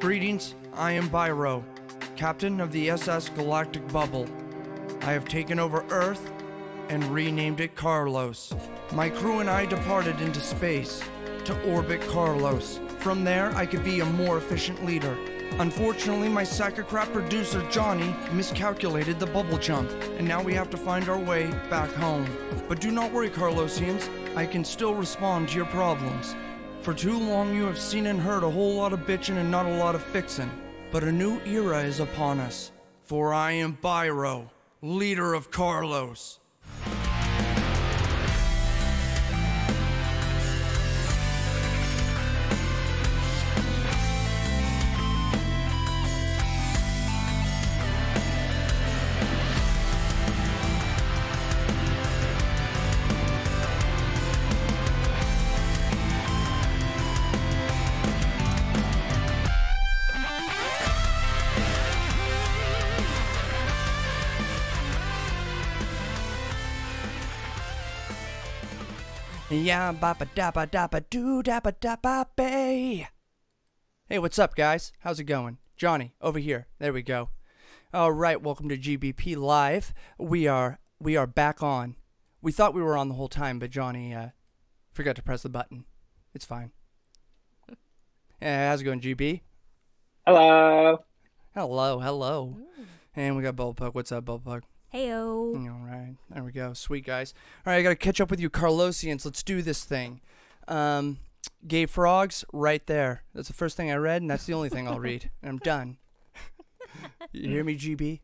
Greetings, I am Byro, captain of the SS Galactic Bubble. I have taken over Earth and renamed it Carlos. My crew and I departed into space to orbit Carlos. From there, I could be a more efficient leader. Unfortunately, my sack of crap producer Johnny miscalculated the bubble jump, and now we have to find our way back home. But do not worry, Carlosians, I can still respond to your problems. For too long you have seen and heard a whole lot of bitching and not a lot of fixing. But a new era is upon us, for I am Byro, leader of Carlos. Yeah, bapa dapa dapa doo dapa dapa bay. Hey, what's up, guys? How's it going? Johnny, over here. There we go. All right, welcome to GBP Live. We are back on. We thought we were on the whole time, but Johnny forgot to press the button. It's fine. How's it going, GB? Hello. Hello, hello. And we got Bullpug. What's up, Bullpug? Heyo. All right, there we go. Sweet, guys. All right, I got to catch up with you Carlosians. Let's do this thing. Gay frogs, right there. That's the first thing I read, and that's the only thing I'll read. And I'm done. You hear me, GB?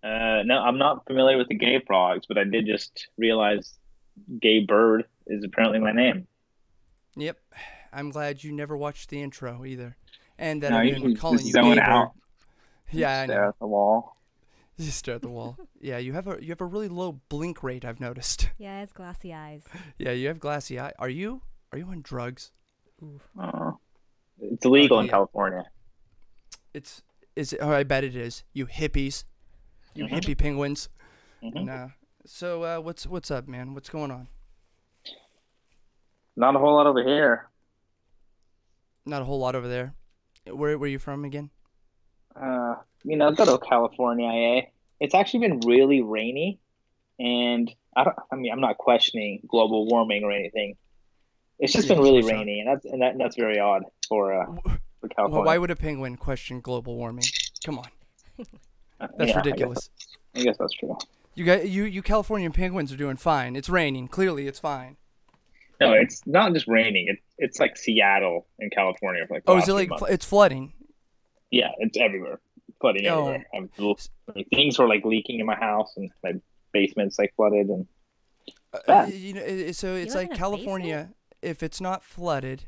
No, I'm not familiar with the gay frogs, but I did just realize gay bird is apparently my name. Yep. I'm glad you never watched the intro either. And that No, I've you been calling just you zone gay out. bird. Yeah, I Stare know. at the wall. Just stare at the wall. Yeah, you have a really low blink rate, I've noticed. Yeah, it's glassy eyes. Yeah, you have glassy eye. Are you on drugs? Oof. It's illegal in yeah. California. Oh, I bet it is. You hippies. You hippie penguins. Nah. So what's up, man? What's going on? Not a whole lot over here. Not a whole lot over there. Where are you from again? Good old California, eh? It's actually been really rainy, and I'm not questioning global warming or anything. It's just been really rainy, and that's very odd for California. Well, why would a penguin question global warming? Come on, that's ridiculous. I guess that's true. You Californian penguins are doing fine. It's raining. Clearly, it's fine. No, it's not just raining. It's like Seattle in California for like. Oh, is it like it's flooding? Yeah, it's everywhere. Flooding everywhere. Things were like leaking in my house, and my basement's like flooded, and so it's like California. Basement? If it's not flooded,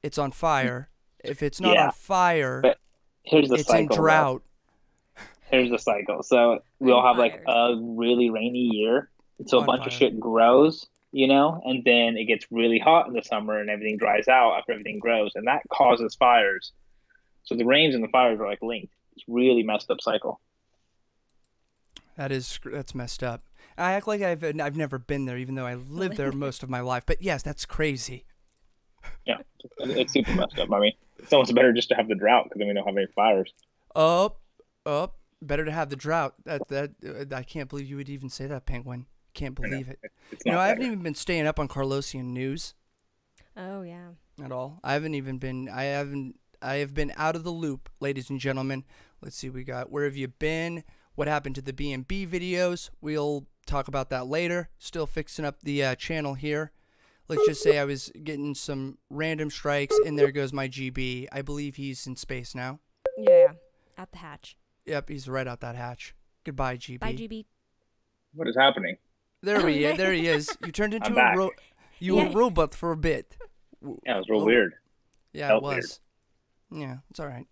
it's on fire. If it's not on fire, but here's the it's cycle, in drought. Here's the cycle. So we'll have like a really rainy year, so a bunch of shit grows, and then it gets really hot in the summer, and everything dries out after everything grows, and that causes fires. So the rains and the fires are like linked. It's really messed up cycle. That's messed up. I act like I've never been there, even though I lived there most of my life. But yes, that's crazy. Yeah, it's super messed up. I mean, it's almost better just to have the drought because then we don't have any fires. Better to have the drought. I can't believe you would even say that, Penguin. Can't believe it. I haven't even been staying up on Carlosian news. Oh yeah. At all. I have been out of the loop, ladies and gentlemen. Let's see, we got where have you been? What happened to the B&B videos? We'll talk about that later. Still fixing up the channel here. Let's just say I was getting some random strikes, and there goes my GB. I believe he's in space now. Yeah, out the hatch. Yep, he's right out that hatch. Goodbye, GB. Bye, GB. What is happening? There he is. You turned into a robot for a bit. Yeah, it was real weird. Yeah, it was. Weird. Yeah, it's all right.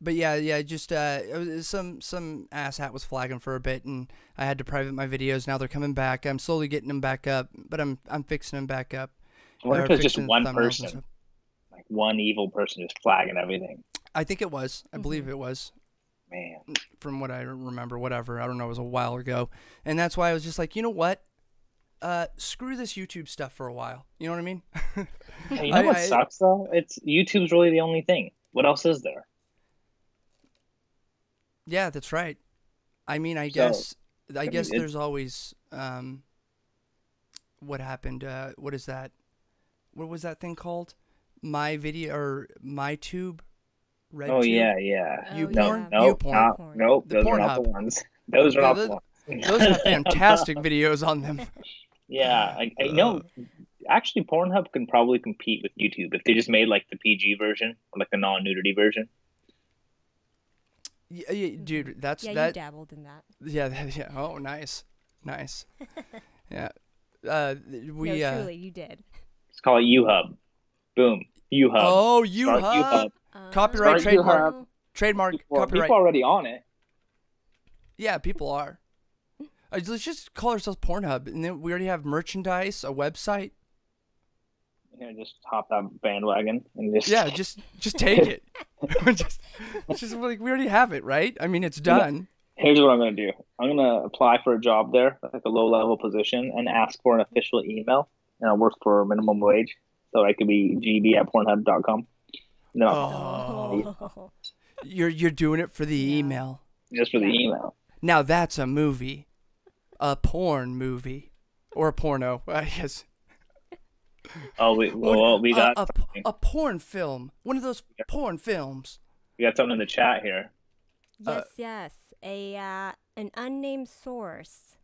But yeah, just some asshat was flagging for a bit, and I had to private my videos. Now they're coming back. I'm slowly getting them back up, but I'm fixing them back up. I wonder if it's just one person, like one evil person, just flagging everything. I think it was. I believe it was. Man, from what I remember, whatever. I don't know. It was a while ago, and that's why I was just like, you know what? screw this YouTube stuff for a while. You know what I mean? Hey, you know what sucks though? It's YouTube's really the only thing. What else is there? Yeah, that's right. I mean, I guess there's always what happened? What is that? What was that thing called? My video or my tube? Red oh tube? yeah. You yeah. porn? Nope, You porn? nope. The Those are not Pornhub. the ones. Those are not the ones. Those have fantastic videos on them. Yeah, I know. Actually, Pornhub can probably compete with YouTube if they just made like the PG version or like the non-nudity version. Yeah, dude, that's Yeah, that. you dabbled in that. Yeah. Oh, nice. Yeah. No, truly, you did. It's called UHub. Boom. UHub. Oh, Start UHub. Copyright, Start trademark, UHub. trademark, copyright. People already on it. Yeah, people are. Let's just call ourselves Pornhub, and then we already have merchandise, a website. Yeah, just hop that bandwagon and just just take it. just like we already have it, right? I mean, it's done. Here's what I'm gonna do. I'm gonna apply for a job there, like a low-level position, and ask for an official email. And I'll work for minimum wage, so I could be gb@pornhub.com. No, Oh. You're doing it for the email. just for the email. Now that's a movie, a porn movie, or a porno. I guess. Oh, we got a porn film. One of those porn films. we got something in the chat here. Yes. An unnamed source.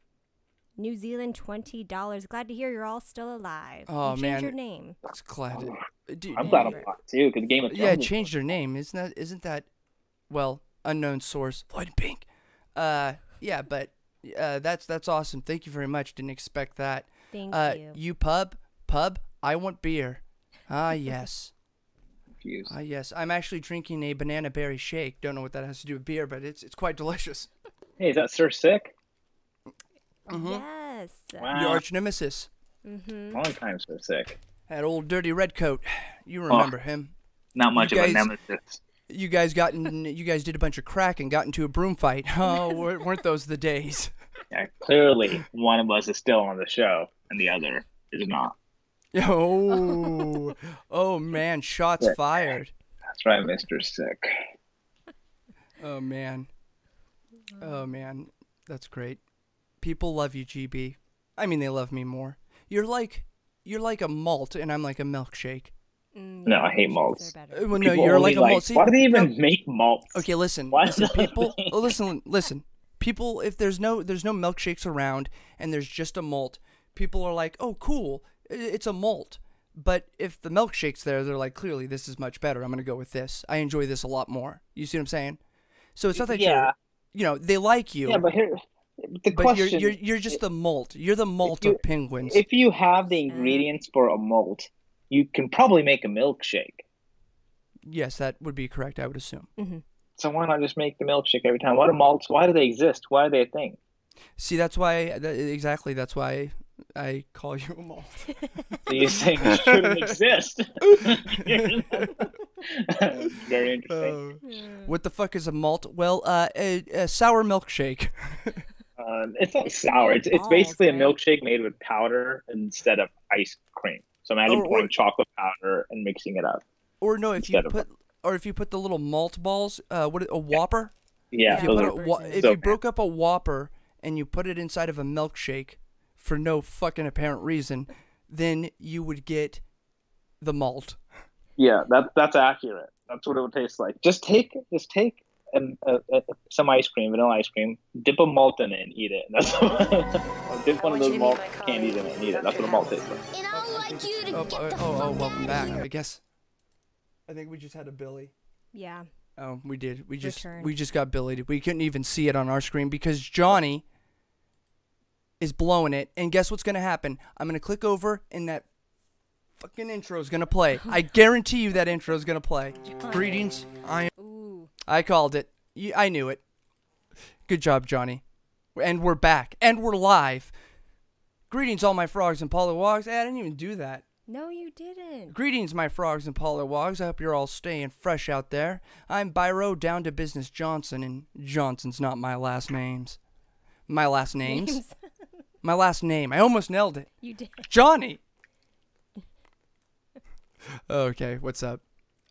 New Zealand $20. Glad to hear you're all still alive. Oh, you man. changed your name. It's glad. Dude, I'm glad I'm not too, because Game of Thrones. yeah, it changed their name. Isn't that, well, unknown source, Floyd Pink. Yeah, but that's awesome. Thank you very much. Didn't expect that. Thank you. You pub, I want beer. Ah, yes. Confused. Ah, yes. I'm actually drinking a banana berry shake. Don't know what that has to do with beer, but it's quite delicious. Hey, is that Sir Sick? Yes. Wow. Your arch nemesis. Long time Sir Sick. That old dirty redcoat. You remember him. Not much You of guys- a nemesis. You guys did a bunch of crack and got into a broom fight. Oh, weren't those the days? Yeah, clearly one of us is still on the show and the other is not. Oh man, shots fired. That's right, Mr. Sick. Oh man, that's great. People love you, GB. I mean, they love me more. You're like a malt, and I'm like a milkshake. No, I hate malts. Well, no, People you're only like a malt. See, why do they even no. make malts? Okay, listen. Why Listen, is that a people. thing? Oh, listen. People, if there's no milkshakes around and there's just a malt, people are like, oh, cool, it's a malt. But if the milkshake's there, they're like, clearly this is much better. I'm gonna go with this. I enjoy this a lot more. You see what I'm saying? So it's not that they like you. Yeah, but here, the but question. you're just the malt. You're the malt of penguins. If you have the ingredients for a malt, you can probably make a milkshake. Yes, that would be correct. I would assume. So why not just make the milkshake every time? What are malts? Why do they exist? Why are they a thing? See, that's why. Exactly. That's why I call you a malt. So you're saying it shouldn't exist? Very interesting. What the fuck is a malt? Well, a sour milkshake. It's not sour. It's basically a milkshake made with powder instead of ice cream. So imagine pouring chocolate powder and mixing it up. Or no, if you put the little malt balls, a Whopper? Yeah. If you broke up a Whopper and you put it inside of a milkshake for no fucking apparent reason, then you would get the malt. Yeah, that's accurate. That's what it would taste like. Just take some ice cream, vanilla ice cream, dip a malt in it and eat it. Or dip one of those malt candies in it and eat it. That's what a malt tastes like. And I'd like you to Welcome back. I think we just had a Billy. Yeah. Oh, we did. We just Return. got Billy. We couldn't even see it on our screen because Johnny is blowing it. And guess what's gonna happen? I'm gonna click over and that fucking intro is gonna play. I guarantee you that intro is gonna play. Greetings. I called it. I knew it. Good job, Johnny. And we're back. And we're live. Greetings, all my frogs and pollywogs. I didn't even do that. No, you didn't. Greetings, my frogs and pollywogs. I hope you're all staying fresh out there. I'm Byro, down to business Johnson, and Johnson's not my last names. My last names. My last name. I almost nailed it. You did. Johnny. Okay, what's up?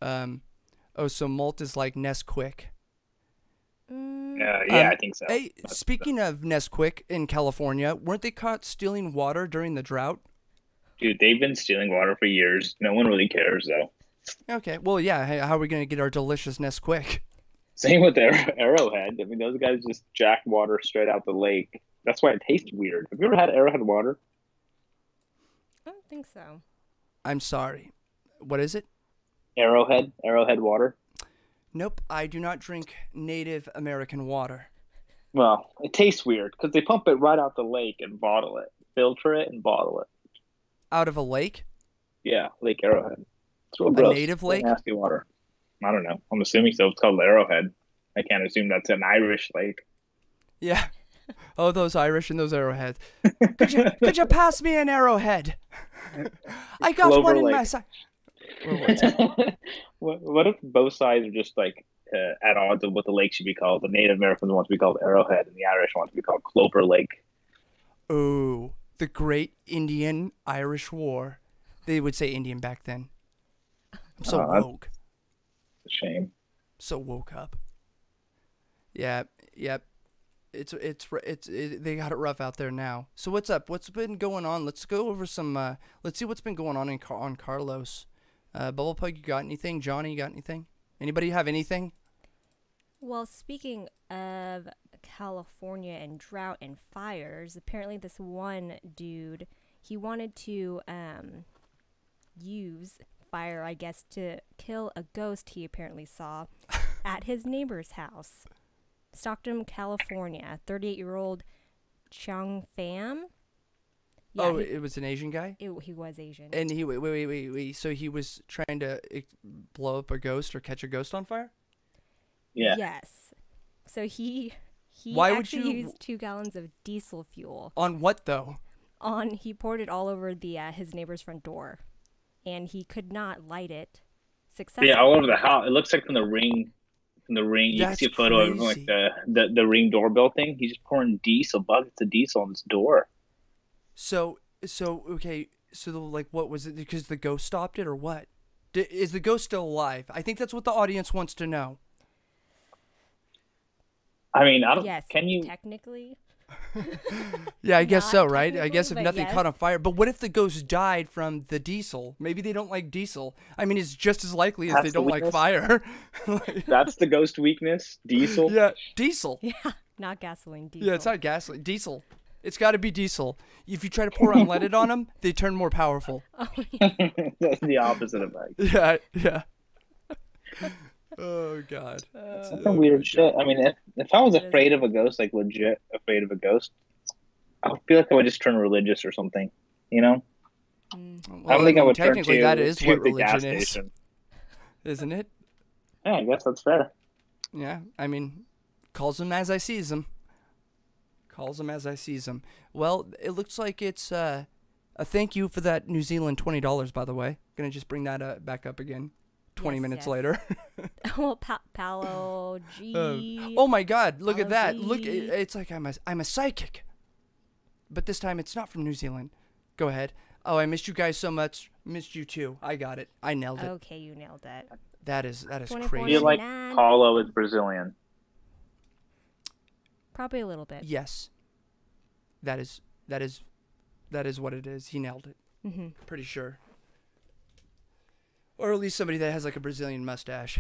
So malt is like Nesquik. Yeah, I think so. Hey, speaking of Nesquik in California, weren't they caught stealing water during the drought? Dude, they've been stealing water for years. No one really cares, though. Okay, well, yeah. Hey, how are we gonna get our delicious Nesquik? Same with Arrowhead. I mean, those guys just jack water straight out the lake. That's why it tastes weird. Have you ever had Arrowhead water? I don't think so. I'm sorry. What is it? Arrowhead water. Nope, I do not drink Native American water. Well, it tastes weird because they pump it right out the lake and bottle it, filter it and bottle it. Out of a lake? Yeah, Lake Arrowhead. It's real gross. A native lake? Nasty water. I don't know. I'm assuming so. It's called Arrowhead. I can't assume that's an Irish lake. Yeah. Oh, those Irish and those arrowheads. Could you pass me an arrowhead? I got Clover one in Lake. my side. What if both sides are just like at odds of what the lake should be called? The Native Americans want to be called Arrowhead, and the Irish want to be called Clover Lake. Oh, the Great Indian-Irish War. They would say Indian back then. I'm so woke. It's a shame. So woke up. Yeah, yep. They got it rough out there now. So what's up? What's been going on? Let's go over some. Let's see what's been going on on Carlos. Bubble Pug, you got anything? Johnny, you got anything? Anybody have anything? Well, speaking of California and drought and fires, apparently this one dude, he wanted to use fire, I guess, to kill a ghost he apparently saw at his neighbor's house. Stockton, California, 38-year-old Chang Pham. Yeah, it was an Asian guy? He was Asian. And he, wait. So he was trying to blow up a ghost or catch a ghost on fire? Yeah. Yes. So he Why would actually you... used 2 gallons of diesel fuel. On what, though? He poured it all over his neighbor's front door. And he could not light it successfully. Yeah, all over the house. It looks like from the ring, you can That's see a photo of like the ring doorbell thing. He's just pouring buckets of diesel on this door. So okay. So like, what was it? Because the ghost stopped it, or what? Is the ghost still alive? I think that's what the audience wants to know. I mean, I don't. Yes, can you technically? Yeah, I guess Not so, right? I guess if technically, but nothing yes. caught on fire. But what if the ghost died from the diesel? Maybe they don't like diesel. I mean, it's just as likely as That's they the don't like weakness? fire. That's the ghost weakness? Diesel? Yeah, diesel. Yeah, not gasoline, diesel. Yeah, it's not gasoline. Diesel. It's got to be diesel. If you try to pour unleaded on them, they turn more powerful. Oh, yeah. That's the opposite of that. Yeah. Oh, God. That's some weird shit. I mean, if I was afraid of a ghost, like legit afraid of a ghost, I would feel like I would just turn religious or something, you know? Well, I don't think I would turn technically to, that is to what the gas religion is, station. isn't it? Yeah, I guess that's fair. Yeah, I mean, calls them as I sees them. Calls them as I sees them. Well, it looks like it's a thank you for that New Zealand $20, by the way. Gonna just bring that back up again 20 minutes later. Well, Paolo G. Oh my God, look at that. G. Look, it's like I'm a psychic. But this time it's not from New Zealand. Go ahead. Oh, I missed you guys so much. Missed you too. I got it. I nailed it. Okay, you nailed it. That is 24 crazy. I feel like Nah. Paulo is Brazilian. Probably a little bit. Yes. That is what it is. He nailed it. Mm-hmm. Pretty sure. Or at least somebody that has like a Brazilian mustache.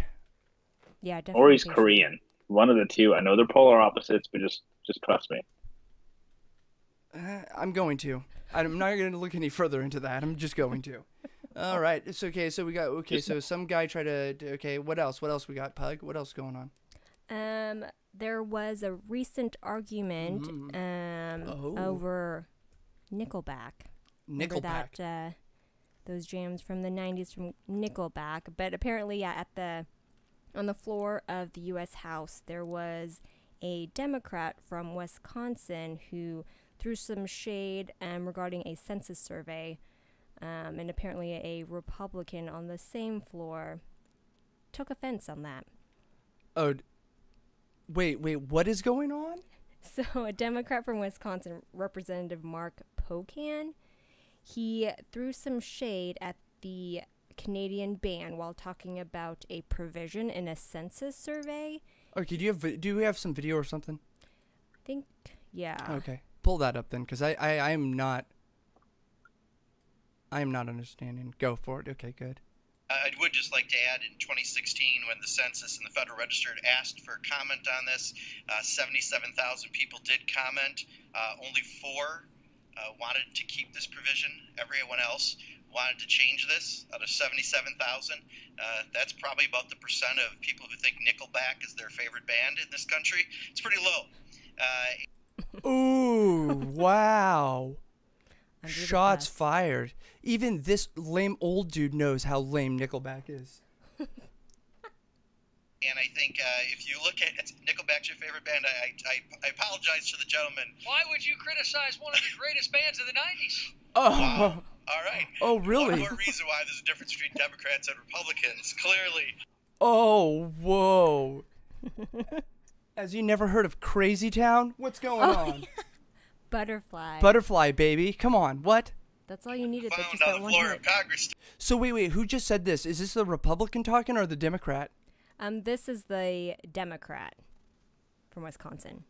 Yeah, definitely. Or he's think Korean. One of the two. I know they're polar opposites, but just trust me. I'm going to. I'm not going to look any further into that. I'm just going to. All right. It's okay. So we got, so some guy tried to, okay, what else? What else we got, Pug? What else going on? There was a recent argument over Nickelback. Remember Nickelback. that, those jams from the 90s from Nickelback. But apparently, yeah, on the floor of the U.S. House, there was a Democrat from Wisconsin who threw some shade regarding a census survey. And apparently a Republican on the same floor took offense on that. Oh, wait, what is going on? So a Democrat from Wisconsin, Representative Mark Pocan, he threw some shade at the Canadian ban while talking about a provision in a census survey. Okay, do we have some video or something? I think, yeah. Okay, pull that up then, because I am not understanding. Go for it. Okay, good. I would just like to add, in 2016, when the census and the Federal Register asked for comment on this, 77,000 people did comment. Only 4 wanted to keep this provision. Everyone else wanted to change this. Out of 77,000, that's probably about the percent of people who think Nickelback is their favorite band in this country. It's pretty low. Ooh, wow. Shots bus. fired. Even this lame old dude knows how lame Nickelback is. And I think if you look at Nickelback's your favorite band, I apologize to the gentleman. Why would you criticize one of the greatest bands of the 90s? Oh. Wow. All right. Oh, really? One more reason why there's a difference between Democrats and Republicans, clearly. Oh, whoa. Has you never heard of Crazy Town? What's going on? Yeah. Butterfly. Butterfly, baby. Come on. What? That's all you needed. Found Just on that the one floor hit. of Congress. So wait. Who just said this? Is this the Republican talking or the Democrat? This is the Democrat from Wisconsin.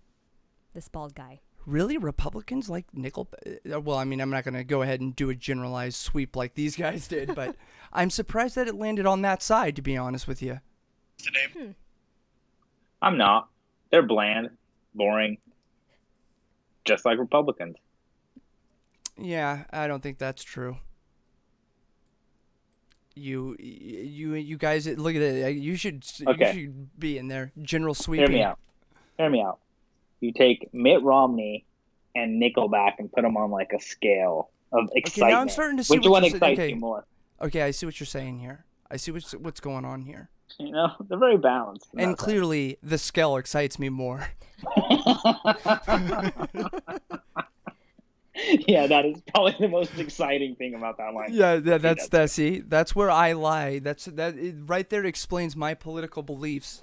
This bald guy. Really? Republicans like Nickelback? Well, I mean, I'm not going to go ahead and do a generalized sweep like these guys did, but I'm surprised that it landed on that side, to be honest with you. Today. I'm not. They're bland, boring, just like Republicans. Yeah, I don't think that's true. You guys, look at it. You should be in there. General sweeping. Hear me out. You take Mitt Romney and Nickelback and put them on like a scale of excitement. Okay, now I'm starting to see Which one you're excites saying. you more? Okay, I see what you're saying here. I see what's going on here. You know, they're very balanced. And clearly, the scale excites me more. Yeah, that is probably the most exciting thing about that line. Yeah, that's where I lie. Right there explains my political beliefs.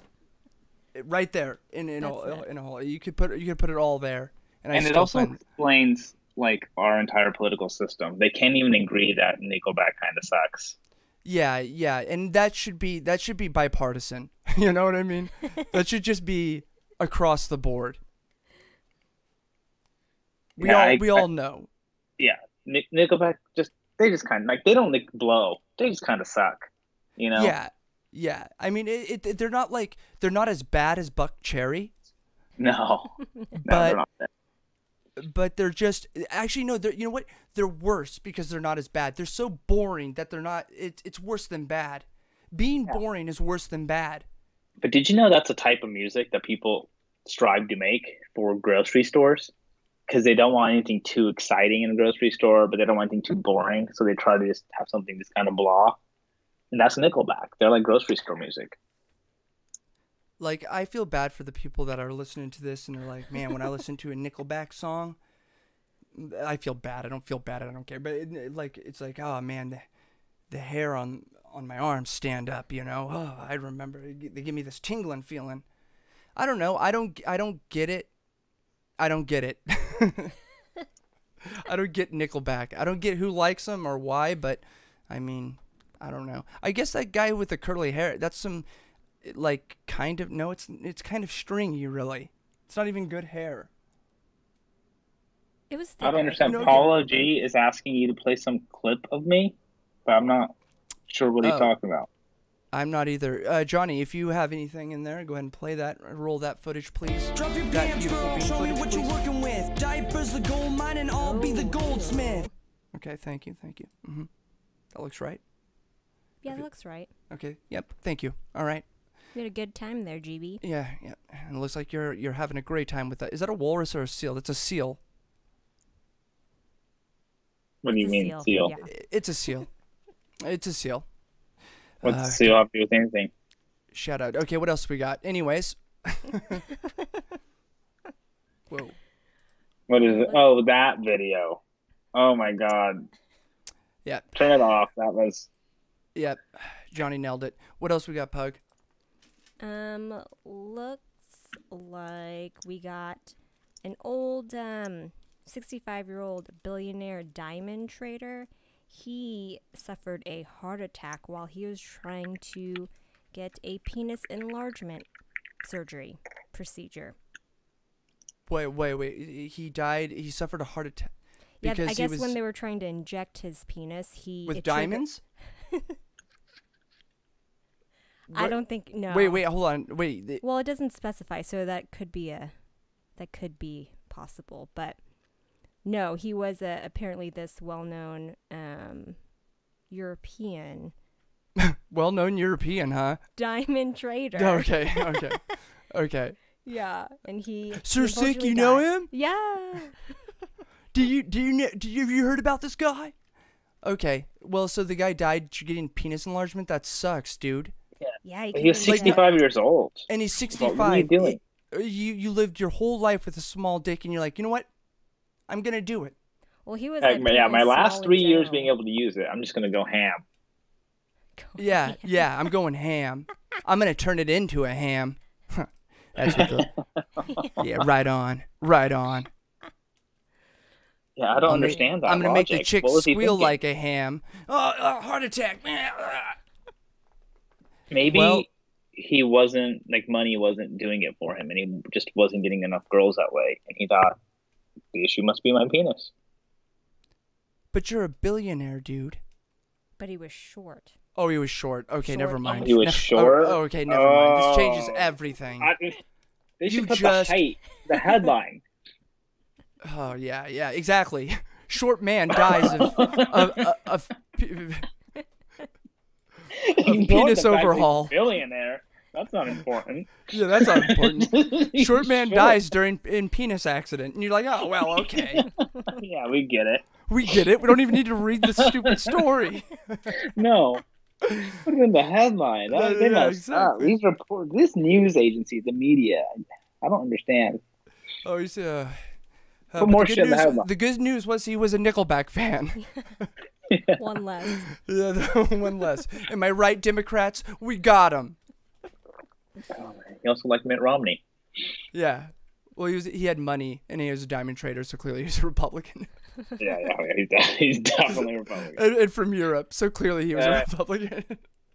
Right there in a whole. You could put it all there. And it also explains like our entire political system. They can't even agree that Nickelback kind of sucks. Yeah, and that should be bipartisan. You know what I mean? That should just be across the board. We all know. Yeah, Nickelback they just kind of like, they don't blow. They just kind of suck. You know? Yeah. I mean, they're not as bad as Buck Cherry. No, they're not bad. But they're just actually no. You know what? They're worse because they're not as bad. They're so boring that they're not. It's worse than bad. Being boring is worse than bad. But did you know that's a type of music that people strive to make for grocery stores? Because they don't want anything too exciting in a grocery store, but they don't want anything too boring. So they try to just have something that's kind of blah. And that's Nickelback. They're like grocery store music. Like, I feel bad for the people that are listening to this and they're like, man, when I listen to a Nickelback song, I feel bad. I don't feel bad. I don't care. But it's like, oh man, the hair on my arms stand up, you know? Oh, I remember. They give me this tingling feeling. I don't know. I don't get it. I don't get it. I don't get Nickelback. I don't get who likes them or why, but I mean, I don't know. I guess that guy with the curly hair, that's some like kind of it's kind of stringy, really. It's not even good hair. It was I don't understand. Paula G is asking you to play some clip of me, but I'm not sure what he's talking about. I'm not either. Johnny, if you have anything in there, go ahead and play that. Roll that footage, please. Drop your pants, girl. Show me what you're working with. Diapers, the gold mine, and I'll be the goldsmith. Okay, thank you. Mm-hmm. That looks right. Yeah, that looks right. Okay, yep, thank you. All right. You had a good time there, GB. Yeah. And it looks like you're having a great time with that. Is that a walrus or a seal? That's a seal. What do you mean, seal? Yeah. It's a seal. It's a seal. What's the seal have to do with anything? Shout out. Okay, what else we got? Anyways. Whoa. What is it? Oh, that video. Oh my God. Yeah. Turn it off. That was. Yep. Johnny nailed it. What else we got, Pug? Looks like we got an old 65-year-old billionaire diamond trader. He suffered a heart attack while he was trying to get a penis enlargement surgery procedure. Wait. He died. He suffered a heart attack. Yeah, I guess when they were trying to inject his penis, with diamonds? I don't think, no. Wait, hold on. Well, it doesn't specify, so that could be possible, but no, he was apparently this well-known European. Well-known European, huh? Diamond trader. Okay. Yeah, and he. Sir Sick, you know him? Yeah. Do you heard about this guy? Okay, well, so the guy died getting penis enlargement. That sucks, dude. Yeah. He was 65 years old. And he's 65. What are you doing? You lived your whole life with a small dick, and you're like, you know what? I'm gonna do it. Well, he was. My last 3 years being able to use it, I'm just gonna go ham. Yeah, I'm going ham. I'm gonna turn it into a ham. That's what the. Yeah, right on. Yeah, I don't understand that. I'm gonna logic. make the chick squeal like a ham. Heart attack. Maybe he wasn't, like, money wasn't doing it for him, and he just wasn't getting enough girls that way, and he thought, the issue must be my penis. But you're a billionaire, dude. But he was short. Oh, he was short. Okay, never mind. He was short? Oh, okay, never mind. This changes everything. They should put the height, the headline. Oh, yeah, exactly. Short man dies of penis overhaul. Billionaire. That's not important. Yeah, that's not important. Short man dies in penis accident, and you're like, oh well, okay. Yeah, we get it. We don't even need to read the stupid story. No. Put it in the headline. Exactly. These reports, this news agency, the media, I don't understand. Oh, he's put more shit in the headline. The good news was he was a Nickelback fan. One less. Yeah, one less. Am I right, Democrats? We got him. Oh, he also liked Mitt Romney. Yeah. Well, he had money, and he was a diamond trader, so clearly he's a Republican. Yeah, he's definitely a Republican. and from Europe, so clearly he was a Republican.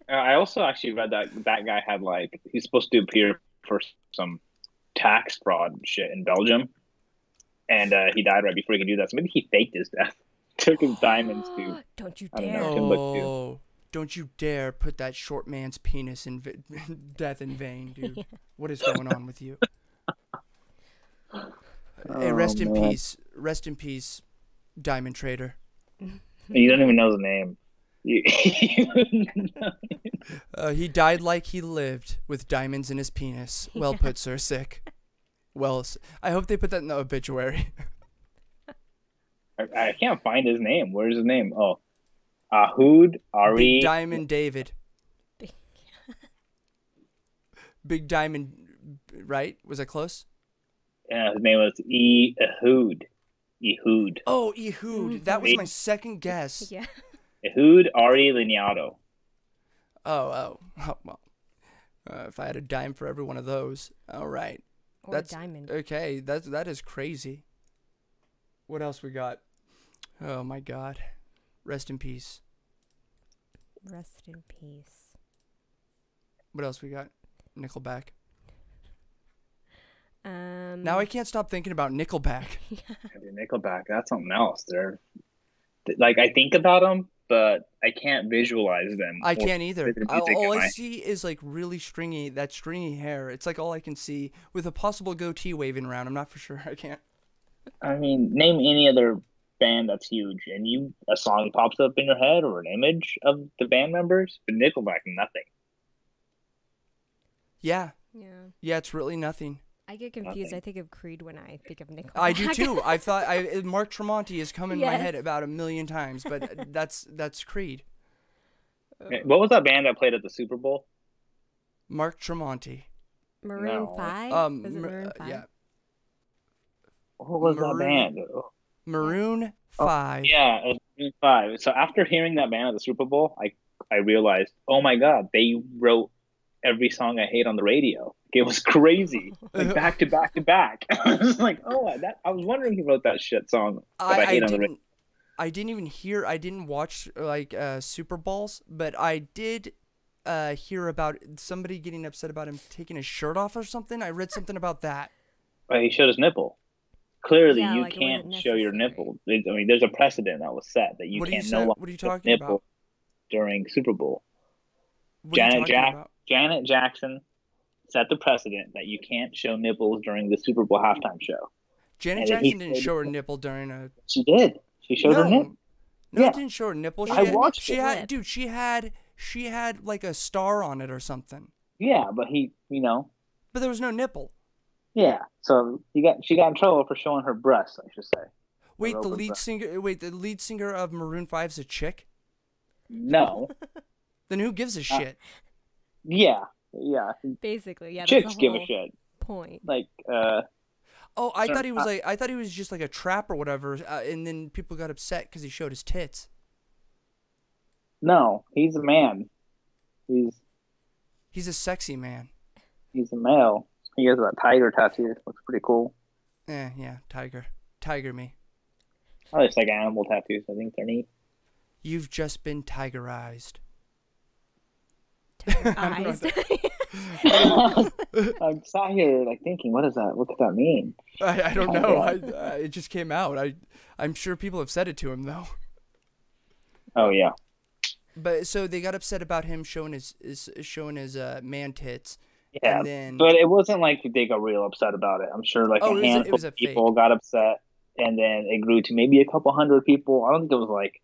I also actually read that guy had, like, he's supposed to appear for some tax fraud shit in Belgium, and he died right before he could do that. So maybe he faked his death, took his diamonds to. Don't you dare! Don't you dare put that short man's penis in death in vain, dude. Yeah. What is going on with you? Hey, rest in peace. Rest in peace, diamond trader. You don't even know his name. He died like he lived, with diamonds in his penis. Well put, Sir Sick. Well, I hope they put that in the obituary. I can't find his name. Where's his name? Oh, Ahoud Ari. Big Diamond David. Big Diamond, right? Was I close? Yeah, his name was Ehud. Ehud. Oh, Ehud. That was my second guess. Yeah. Ehud Ari Liniato. Oh, well. If I had a dime for every one of those. All right. Or a diamond. Okay, that is crazy. What else we got? Oh, my God. Rest in peace. Rest in peace. What else we got? Nickelback. Now I can't stop thinking about Nickelback. Yeah, Nickelback, that's something else. They're like, I think about them, but I can't visualize them. I can't either. All I see is like really stringy hair. It's like all I can see, with a possible goatee waving around. I'm not for sure. I can't. I mean, name any other band that's huge, and a song pops up in your head or an image of the band members, but Nickelback, nothing. Yeah, it's really nothing. I get confused. I think of Creed when I think of Nickelback. I do too. I thought Mark Tremonti has come in my head about 1,000,000 times, but that's Creed. What was that band that played at the Super Bowl? Mark Tremonti. Maroon 5? Was it Maroon 5? Yeah. What was that band? Maroon 5. Yeah, it was Maroon 5. So after hearing that band at the Super Bowl, I realized, oh my God, they wrote every song I hate on the radio. It was crazy, like back to back to back. I was like, oh, I was wondering who wrote that shit song that I hate on the radio. I didn't watch like Super Bowls, but I did hear about somebody getting upset about him taking his shirt off or something. I read something about that. He showed his nipple. Clearly, Yeah, you like, it can't wasn't show your necessary. nipple. I mean, there's a precedent that was set that you can't no longer What are you show talking nipple about? during Super Bowl. What are you talking about? Janet Jackson set the precedent that you can't show nipples during the Super Bowl halftime show. Janet Jackson didn't show her nipple during a. She did. She showed her nipple. No, Yeah. it didn't show her nipple. I watched She it. had, dude. She had like a star on it or something. Yeah, but But there was no nipple. Yeah. So she got in trouble for showing her breasts, I should say. Wait, the lead singer of Maroon 5's a chick? No. Then who gives a shit? Yeah. Basically, yeah. Chicks that's the give a whole shit. point. Like, Oh, I thought he was just like a trap or whatever, and then people got upset because he showed his tits. no, he's a man. He's a sexy man. He's a male. He has that tiger tattoo. Looks pretty cool. Yeah, tiger me. I just like animal tattoos. I think they're neat. You've just been tigerized. Eyes. I'm sat here like thinking, what is that? What could that mean? I don't know. It just came out. I'm sure people have said it to him though. Oh yeah. But so they got upset about him showing his man tits. Yeah, and then... but it wasn't like they got real upset about it. I'm sure like a handful of people got upset, and then it grew to maybe a couple hundred people. I don't think it was like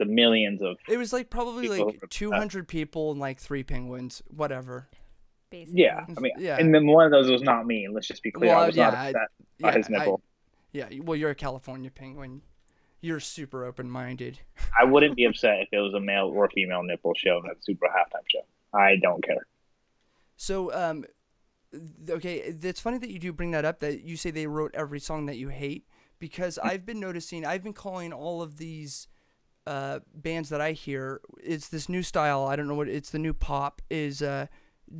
the millions of. It was like probably like 200 people and like 3 penguins, whatever. Basically. Yeah, I mean, Yeah. and then one of those was not me. Let's just be clear. Well, I was not upset by his nipple. Well, you're a California penguin. You're super open-minded. I wouldn't be upset if it was a male or female nipple show at Super halftime show. I don't care. So, okay, it's funny that you do bring that up, that you say they wrote every song that you hate, because I've been calling all of these bands that I hear, it's this new style, I don't know what, it's the new pop, is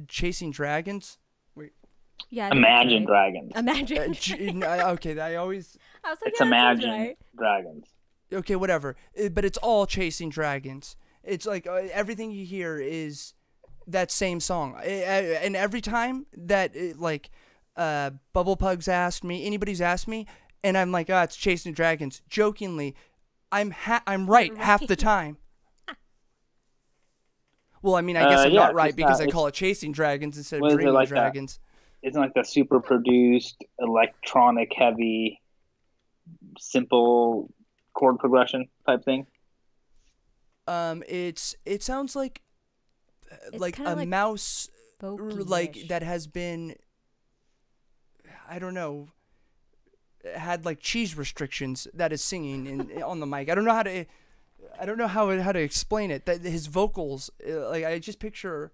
Chasing Dragons. Wait. Yeah. Imagine Dragons. Imagine. Okay, I was like, it's yeah, Imagine Dragons. Okay, whatever. But it's all Chasing Dragons. It's like everything you hear is that same song. And every time that Bubble Pug's asked me, anybody's asked me, and I'm like, it's Chasing Dragons. Jokingly, I'm right half the time. Well, I mean, I guess I'm not right because I call it Chasing Dragons instead of Dreaming Dragons. Isn't like the super produced, electronic heavy, simple chord progression type thing? It sounds like a like mouse folky-ish. that has been, I don't know, had like cheese restrictions that is singing on the mic. I don't know how to explain it. That his vocals, like I just picture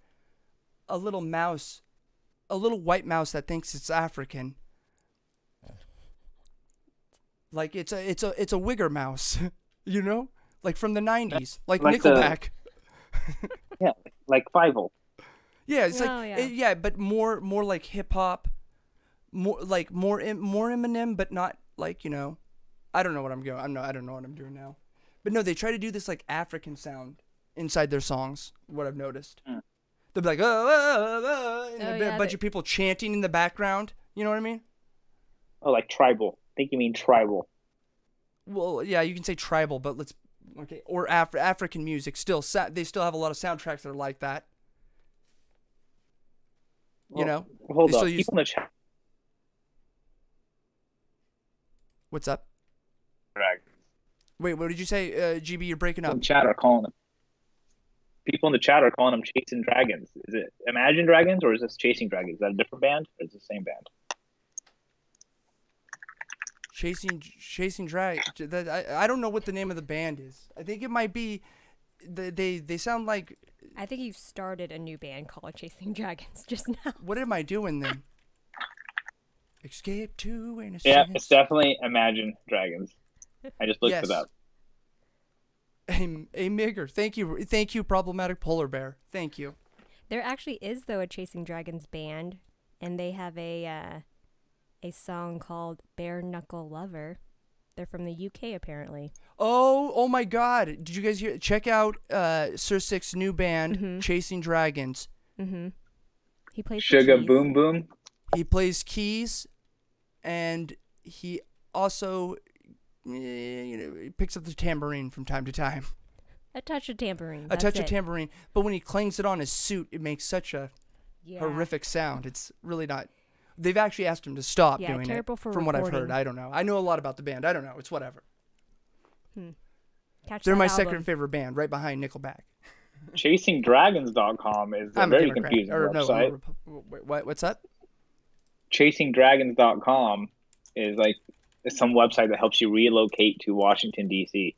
a little mouse, a little white mouse that thinks it's African. Like it's a wigger mouse, you know, like from the 90s, like Nickelback. Yeah, like Fievel. Yeah, it's but more like hip hop, more Eminem, but not like, you know, I don't know what I'm doing. I don't know what I'm doing now. But no, they try to do this like African sound inside their songs. What I've noticed, they'll be like, and a bunch of people chanting in the background. You know what I mean? Oh, like tribal. I think you mean tribal. Well, yeah, you can say tribal, but or African music. Still, they still have a lot of soundtracks that are like that. You know? Hold on. People in the chat. What's up? Dragons. Wait, what did you say, GB? You're breaking up. People in the chat are calling them. People in the chat are calling them Chasing Dragons. Is it Imagine Dragons or is this Chasing Dragons? Is that a different band or is it the same band? Chasing Drag. I don't know what the name of the band is. I think it might be. They sound like. I think you started a new band called Chasing Dragons just now. What am I doing then? Escape to innocence. Yeah, it's definitely Imagine Dragons. I just looked it up. A Migger. Thank you, problematic polar bear. Thank you. There actually is, though, a Chasing Dragons band, and they have a song called Bare Knuckle Lover. They're from the UK, apparently. Oh my God! Did you guys hear? Check out Sir Six's new band, Chasing Dragons. Mm-hmm. He plays Sugar keys. Boom Boom. He plays keys, and he also, he picks up the tambourine from time to time. A touch of tambourine. A touch of tambourine, but when he clangs it on his suit, it makes such a Yeah. horrific sound. It's really not. They've actually asked him to stop doing it. terrible for from what I've recording. heard, I don't know. I know a lot about the band. I don't know. It's whatever. Catch They're that my album. second favorite band, right behind Nickelback. ChasingDragons.com is a very confusing website. What's that? ChasingDragons.com is like some website that helps you relocate to Washington, D.C.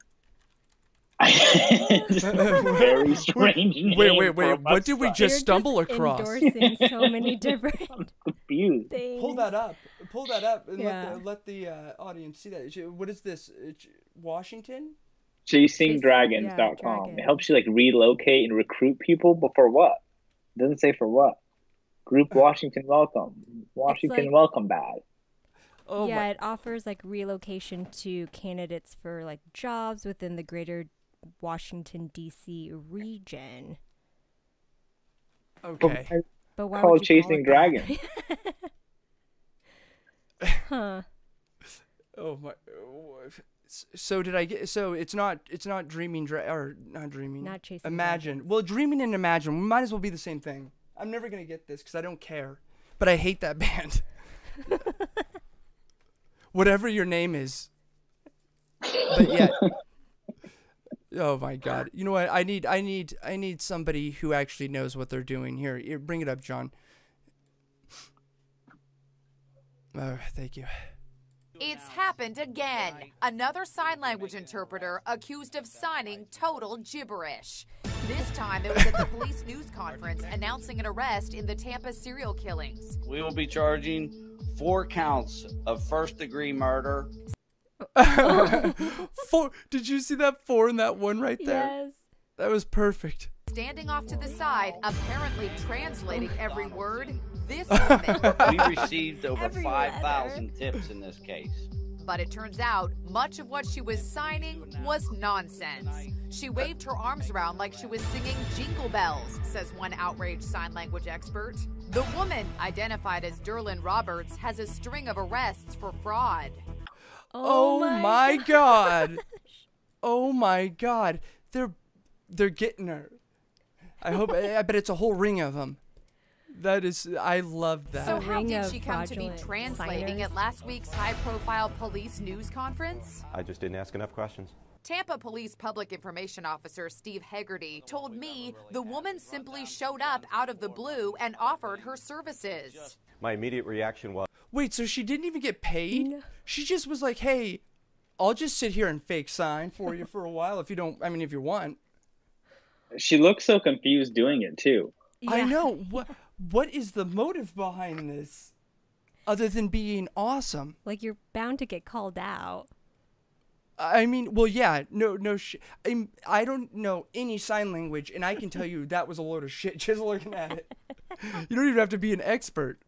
It's a very strange name. Wait. for a What did we website. just stumble across? Endorsing so many different Confused. things. Pull that up. And Yeah. let the audience see that. What is this? Washington? ChasingDragons.com. Dragons. It helps you like relocate and recruit people, but for what? It doesn't say for what. Group Washington Welcome. Washington like- Welcome Bad. Oh yeah, my. it offers like relocation to candidates for like jobs within the greater Washington D.C. region. Okay. But why Called would you Chasing call it Dragons. that? Huh. Oh my. So did I get? So it's not dreaming or not dreaming. Not Chasing Imagine. Dragons. Well, dreaming and imagine might as well be the same thing. I'm never gonna get this because I don't care, but I hate that band. Whatever your name is. But yeah. Oh my God. You know what? I need somebody who actually knows what they're doing. Here, bring it up, John. Oh, thank you. It's happened again. Another sign language interpreter accused of signing total gibberish. This time it was at the police news conference announcing an arrest in the Tampa serial killings. We will be charging 4 counts of first-degree murder. 4. Did you see that 4 in that one right there? Yes. That was perfect. Standing off to the side, apparently translating every word, this woman. We received over Every 5,000 tips in this case. But it turns out much of what she was signing was nonsense. She waved her arms around like she was singing Jingle Bells, says one outraged sign language expert. The woman, identified as Derlin Roberts, has a string of arrests for fraud. Oh my God. Oh my God. They're getting her. I bet it's a whole ring of them. That is, I love that. So how ring did of she come to be fraudulent translating signers. at last week's high-profile police news conference? I just didn't ask enough questions. Tampa Police Public Information Officer Steve Hegarty told me the woman simply showed up out of the blue and offered her services. My immediate reaction was, Wait, so she didn't even get paid? No. She just was like, hey, I'll just sit here and fake sign for you for a while if you want. She looks so confused doing it too. Yeah. I know. What is the motive behind this? Other than being awesome. Like you're bound to get called out. I mean, well, yeah, I don't know any sign language, and I can tell you that was a load of shit just looking at it. You don't even have to be an expert.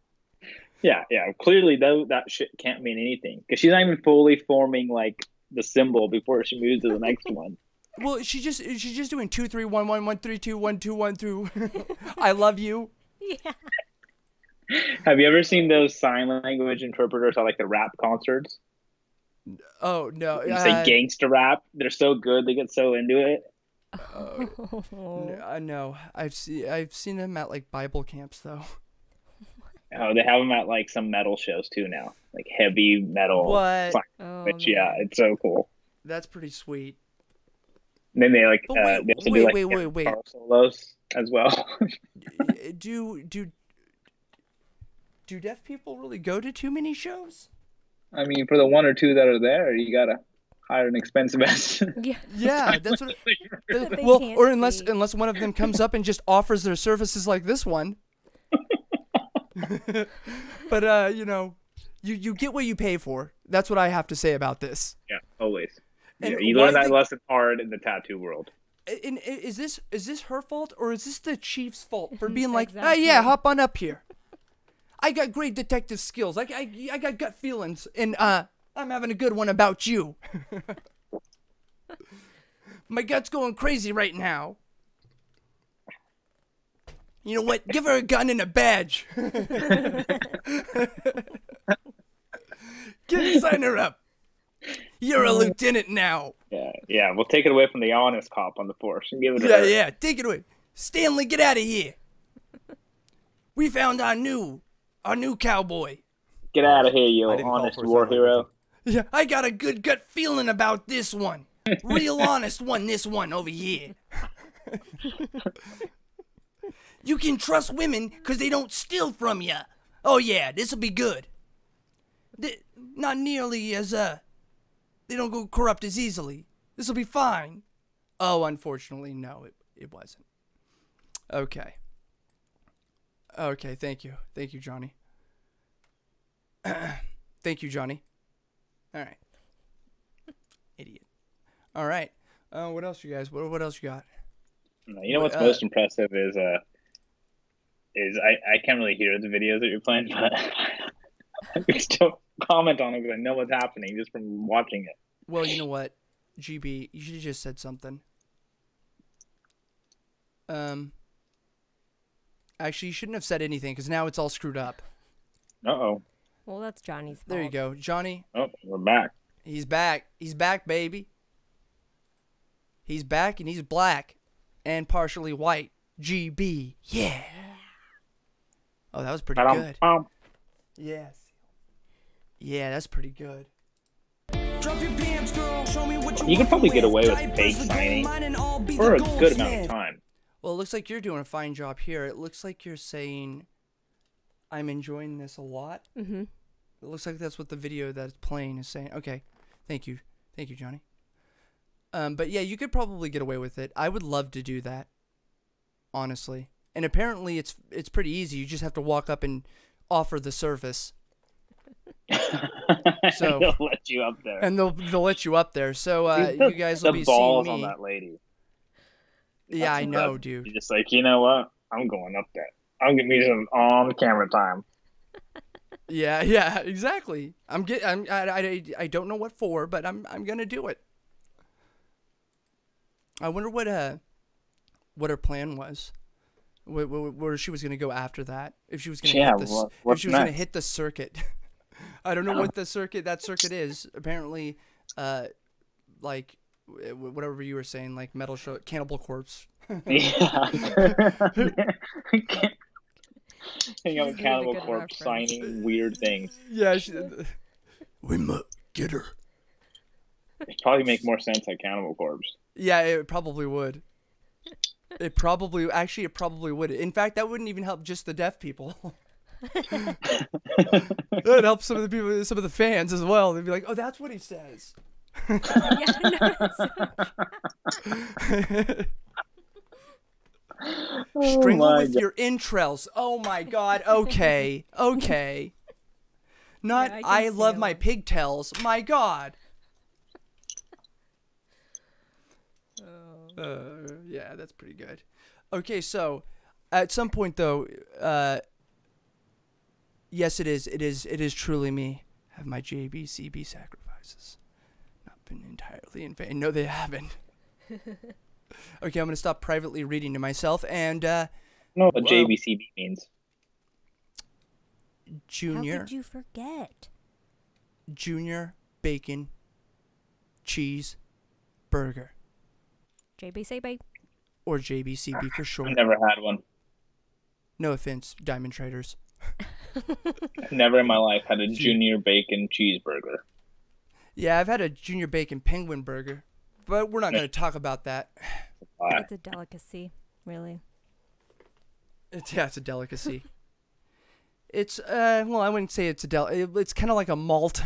Yeah. Clearly, though, that shit can't mean anything because she's not even fully forming like the symbol before she moves to the next one. Well, she's just doing 2 3 1 1 1 3 2 1 2 1 2. I love you. Yeah. Have you ever seen those sign language interpreters at like the rap concerts? Oh no! You say gangster rap. They're so good. They get so into it. No, I've seen them at like Bible camps though. Oh, they have them at like some metal shows too now, like heavy metal. What? sign Oh, language. Yeah, it's so cool. That's pretty sweet. And then they like But wait, they also do like wait. guitar solos as well. Do deaf people really go to too many shows? I mean, for the 1 or 2 that are there, you gotta hire an expensive ass. Yeah. Yeah, that's what. they Well, can't or unless see. one of them comes up and just offers their services like this one. But you get what you pay for. That's what I have to say about this. Yeah, always. And Yeah, you one learn that thing- lesson hard in the tattoo world. is this her fault or is this the chief's fault for being like, Exactly. yeah, hop on up here. I got great detective skills. I got gut feelings, and I'm having a good one about you. My gut's going crazy right now. You know what? Give her a gun and a badge. Sign her up. You're a lieutenant now. Yeah. We'll take it away from the honest cop on the force and give it to her. Yeah. Take it away. Stanley, get out of here. We found our new cowboy. Get out of here, you honest war hero. Yeah, I got a good gut feeling about this one. Real honest one, this one over here. You can trust women because they don't steal from you. Oh yeah, this'll be good. Not nearly as, they don't go corrupt as easily. This'll be fine. Oh, unfortunately, no, it wasn't. Okay. Okay, thank you. Thank you, Johnny. Thank you, Johnny. All right. Idiot. All right. What else you guys? What else you got? You know what's most impressive is I can't really hear the videos that you're playing, but I can still comment on it because I know what's happening just from watching it. Well, you know what, GB, you should have just said something. Actually, you shouldn't have said anything because now it's all screwed up. Uh-oh. Well, that's Johnny's fault. There you go, Johnny. Oh, we're back. He's back. He's back, baby. He's back and he's black and partially white. GB. Yeah. Oh, that was pretty good. Yes. Yeah, that's pretty good. You could probably get away with fake signing for a good amount of time. Well, it looks like you're doing a fine job here. It looks like you're saying, I'm enjoying this a lot. Mm-hmm. It looks like that's what the video that's playing is saying. Okay. Thank you. Thank you, Johnny. But yeah, you could probably get away with it. I would love to do that. Honestly. And apparently it's pretty easy. You just have to walk up and offer the service. So they'll let you up there. And they'll let you up there. So you guys will be seeing me. On that lady. Yeah, I know, dude. You're just like, you know what? I'm going up there. I'll get me some on-camera time. Yeah, exactly. I don't know what for, but I'm gonna do it. I wonder what her plan was. Where she was gonna go after that? If she was gonna hit the circuit. I don't know what that circuit is. Apparently, like whatever you were saying, like Metal Show, Cannibal Corpse. Yeah. Hang out with Cannibal Corpse signing weird things. Yeah, we must get her. It'd probably make more sense like Cannibal Corpse. Yeah, it probably would. It probably would. In fact, that wouldn't even help just the deaf people. That would help some of the fans as well. They'd be like, "Oh, that's what he says." Strangle with your entrails. Oh my God. Okay. Not yeah, I love my pigtails. My God. Yeah, that's pretty good. Okay, so at some point though, yes, it is truly me. Have my JBCB sacrifices not been entirely in vain? No, they haven't. Okay, I'm gonna stop privately reading to myself and know what JBCB means. Junior. How could you forget? Junior Bacon Cheese Burger. JBCB. Or JBCB for short. I've never had one. No offense, Diamond Traders. I've never in my life had a Junior Bacon Cheeseburger. Yeah, I've had a Junior Bacon Penguin Burger, but we're not going to talk about that. It's a delicacy, really. It's a delicacy. It's well, I wouldn't say it's a it's kind of like a malt.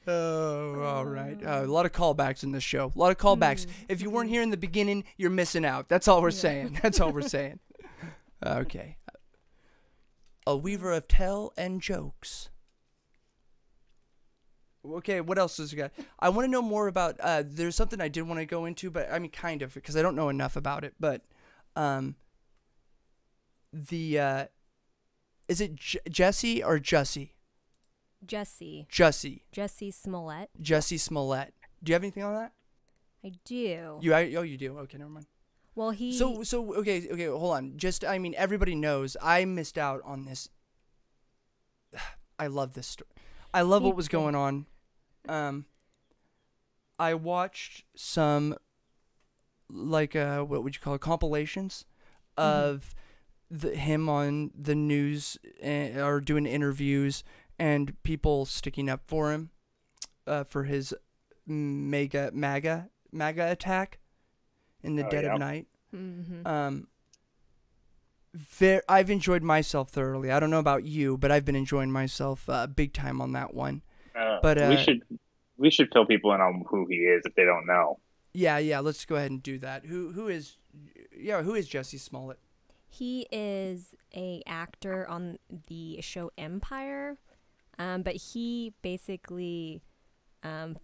Oh, all right. A lot of callbacks in this show. A lot of callbacks. If you weren't here in the beginning, you're missing out. That's all we're saying. That's all we're saying. Okay. A weaver of tale and jokes. Okay, what else has you got? I want to know more about. There's something I did want to go into, but I mean, kind of, because I don't know enough about it. But, is it Jesse or Jussie? Jussie. Jussie. Jussie Smollett. Jussie Smollett. Do you have anything on that? I do. You do. Okay, never mind. Well, he. So okay, hold on. Just, I mean, everybody knows I missed out on this. I love this story. I love what was going on. I watched some, like, what would you call it, compilations of him on the news or doing interviews and people sticking up for him for his MAGA attack in the dead of night. I've enjoyed myself thoroughly. I don't know about you, but I've been enjoying myself big time on that one. But we should fill people in on who he is if they don't know. Yeah. Let's go ahead and do that. Who is Jussie Smollett? He is a actor on the show Empire, but he basically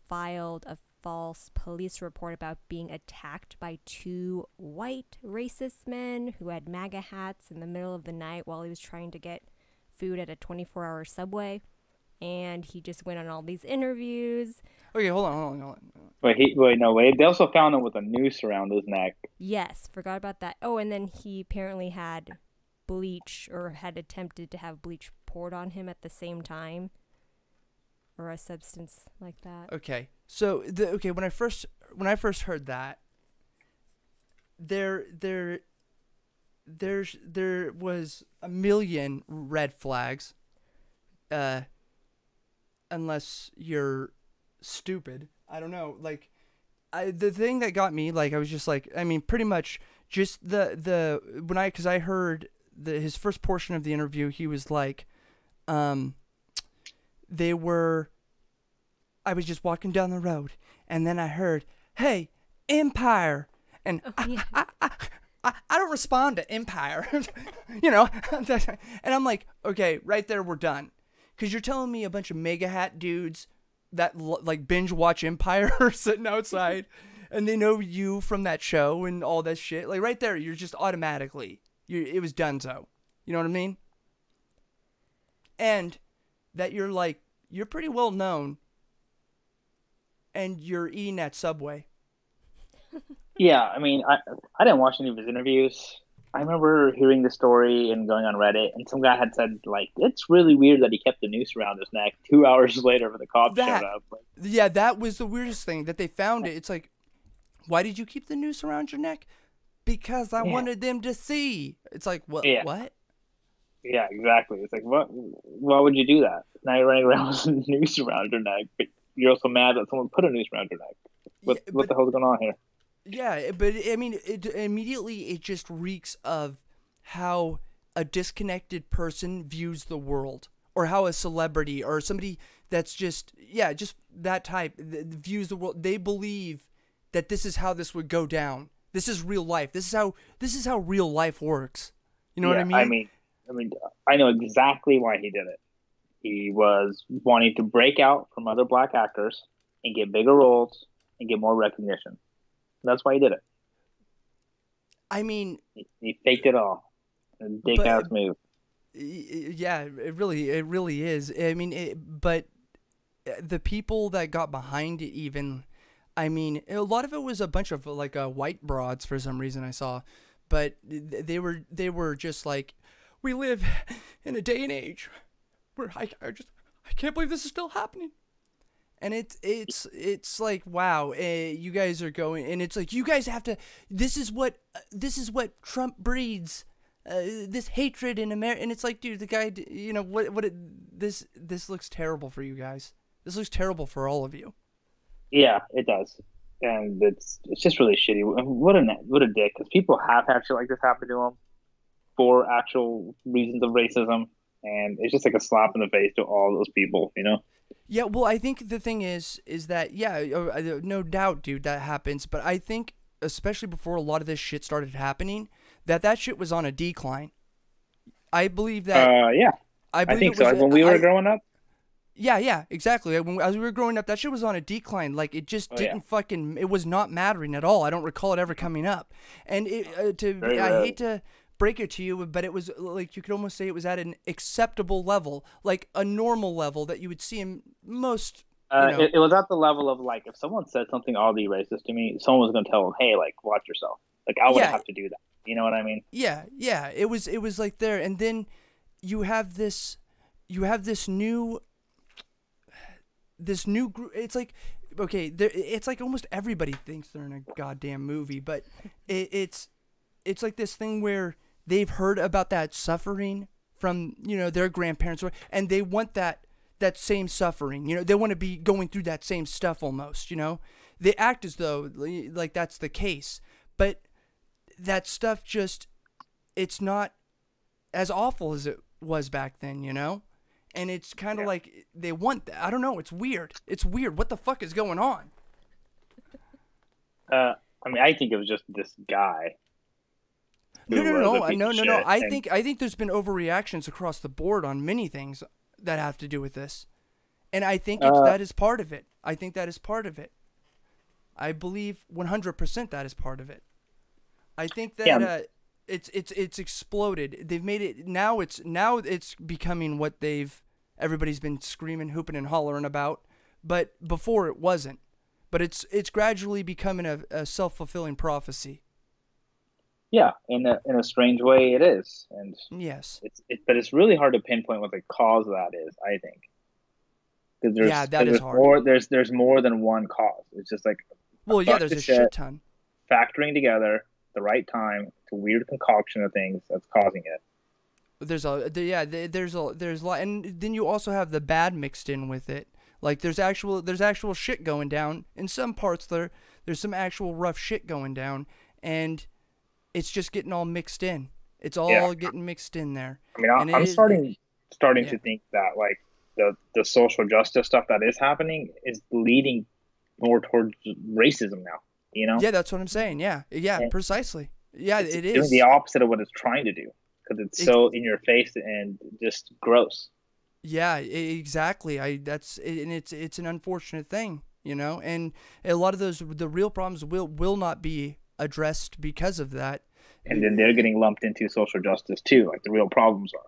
filed a false police report about being attacked by two white racist men who had MAGA hats in the middle of the night while he was trying to get food at a 24-hour Subway. And he just went on all these interviews. Okay, hold on. Wait. They also found him with a noose around his neck. Yes, forgot about that. Oh, and then he apparently had bleach, or had attempted to have bleach poured on him at the same time, or a substance like that. Okay, so when I first heard that, there was a million red flags. Unless you're stupid. I don't know. Like, the thing that got me, like, I was just like, I mean, pretty much just because I heard his first portion of the interview, he was like, I was just walking down the road, and then I heard, "Hey, Empire," and I don't respond to Empire, and I'm like, okay, right there, we're done. Because you're telling me a bunch of mega hat dudes that like binge watch Empire are sitting outside and they know you from that show and all that shit. Like right there, you're just automatically, it was donezo. You know what I mean? And that you're pretty well known and you're eating at Subway. Yeah, I mean, I didn't watch any of his interviews. I remember hearing the story and going on Reddit, and some guy had said, like, it's really weird that he kept the noose around his neck 2 hours later when the cops showed up. Yeah, that was the weirdest thing, that they found it. It's like, why did you keep the noose around your neck? Because I wanted them to see. It's like, what? Yeah. What? Yeah, exactly. It's like, why would you do that? Now you're running around with a noose around your neck, but you're also mad that someone put a noose around your neck. What the hell's going on here? Yeah, but I mean, it just reeks of how a disconnected person views the world, or how a celebrity or somebody that's just that type views the world. They believe that this is how this would go down. This is real life. This is how real life works. You know what I mean? I mean, I know exactly why he did it. He was wanting to break out from other black actors and get bigger roles and get more recognition. That's why he did it. I mean, he faked it all. Dick ass move. Yeah, it really is. I mean, but the people that got behind it, even, I mean, a lot of it was a bunch of like white broads for some reason I saw, but they were just like, we live in a day and age where I can't believe this is still happening. And it's like, wow, you guys are going, and it's like, you guys have to. This is what Trump breeds, this hatred in America. And it's like, dude, the guy, this looks terrible for you guys. This looks terrible for all of you. Yeah, it does, and it's just really shitty. What a dick, because people have had shit like this happen to them for actual reasons of racism, and it's just like a slap in the face to all those people, you know. Yeah, well, I think the thing is that, yeah, no doubt, dude, that happens. But I think, especially before a lot of this shit started happening, that shit was on a decline. I believe that. Yeah. I think so. When we were growing up. Yeah, exactly. As we were growing up, that shit was on a decline. Like, it just didn't fucking, it was not mattering at all. I don't recall it ever coming up. And I hate to break it to you, but it was like, you could almost say it was at an acceptable level, like a normal level that you would see in most, it was at the level of, like, if someone said something oddly racist to me, someone was going to tell them, hey, like, watch yourself. Like, I wouldn't have to do that. You know what I mean? Yeah. It was like there. And then you have this new group. It's like, okay, it's like almost everybody thinks they're in a goddamn movie, but it's like this thing where they've heard about that suffering from, their grandparents, and they want that same suffering. They want to be going through that same stuff almost. They act as though like that's the case, but that stuff it's not as awful as it was back then. And it's kind of like they want that. I don't know. It's weird. What the fuck is going on? I mean, I think it was just this guy. No. I think there's been overreactions across the board on many things that have to do with this, and I think that is part of it. I think that is part of it. I believe 100% that is part of it. I think that it's exploded. They've made it now. It's becoming what everybody's been screaming, hooping, and hollering about. But before it wasn't. But it's gradually becoming a self-fulfilling prophecy. Yeah, in a strange way, it is. And yes, but it's really hard to pinpoint what the cause of that is. I think because that is hard. There's more than one cause. It's just like there's a shit ton factoring together the right time. It's a weird concoction of things that's causing it. There's a lot, and then you also have the bad mixed in with it. Like there's actual shit going down in some parts. There's some actual rough shit going down, and it's just getting all mixed in. It's all getting mixed in there. I mean, I'm starting to think that like the social justice stuff that is happening is leading more towards racism now. Yeah, that's what I'm saying. Yeah, precisely. Yeah, it is doing the opposite of what it's trying to do because it's so in your face and just gross. Yeah, exactly. It's an unfortunate thing, and a lot of the real problems will not be addressed because of that. And then they're getting lumped into social justice too, like the real problems are.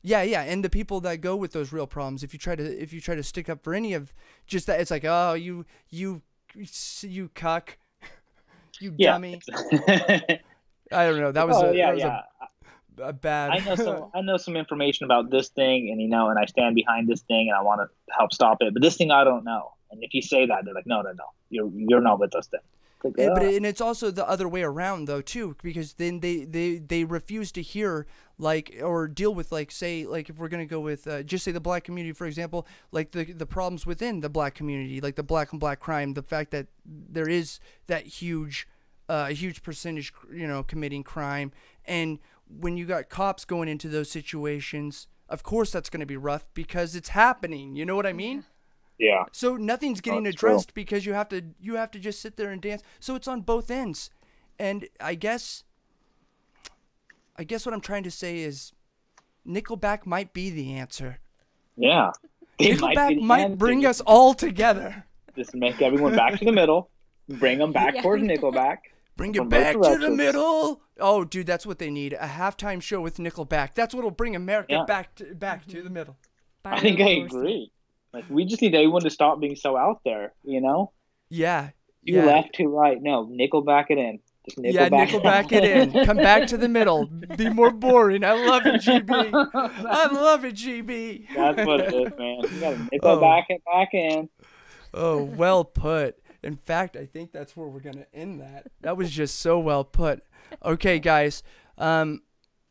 Yeah, and the people that go with those real problems, if you try to stick up for any of just that, it's like, oh, you cuck, you dummy. I don't know. That was a bad. I know some information about this thing, and and I stand behind this thing, and I want to help stop it. But this thing I don't know. And if you say that, they're like, no, you're not with us then. Like, and it's also the other way around though too, because then they refuse to hear or deal with say if we're gonna go with just say the black community for example, like the problems within the black community, like the black on black crime, the fact that there is that huge percentage committing crime, and when you got cops going into those situations, of course that's going to be rough because it's happening. You know what I mean? Yeah. So nothing's getting addressed because you have to just sit there and dance. So it's on both ends. And I guess what I'm trying to say is Nickelback might be the answer. Yeah. Nickelback might bring us all together. Just make everyone back to the middle. Bring them back towards Nickelback. Bring it back to the middle. Oh, dude, that's what they need. A halftime show with Nickelback. That's what'll bring America back to the middle. I think I agree. Like, we just need everyone to stop being so out there, Yeah. Left to right. No, Nickelback it in. Just Nickelback it in. Come back to the middle. Be more boring. I love it, GB. I love it, GB. That's what it is, man. You got to Nickelback it back in. Oh, well put. In fact, I think that's where we're going to end that. That was just so well put. Okay, guys. I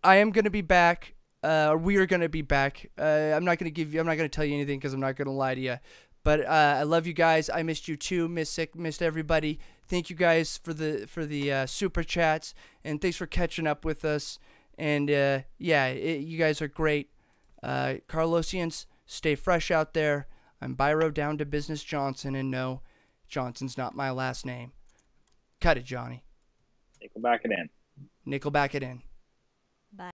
am going to be back. We are going to be back. I'm not going to tell you anything because I'm not going to lie to you. But I love you guys. I missed you too. Missed everybody. Thank you guys for the super chats, and thanks for catching up with us. And you guys are great. Carlosians, stay fresh out there. I'm Byro down to business Johnson, and no, Johnson's not my last name. Cut it, Johnny. Nickelback it in. Nickelback it in.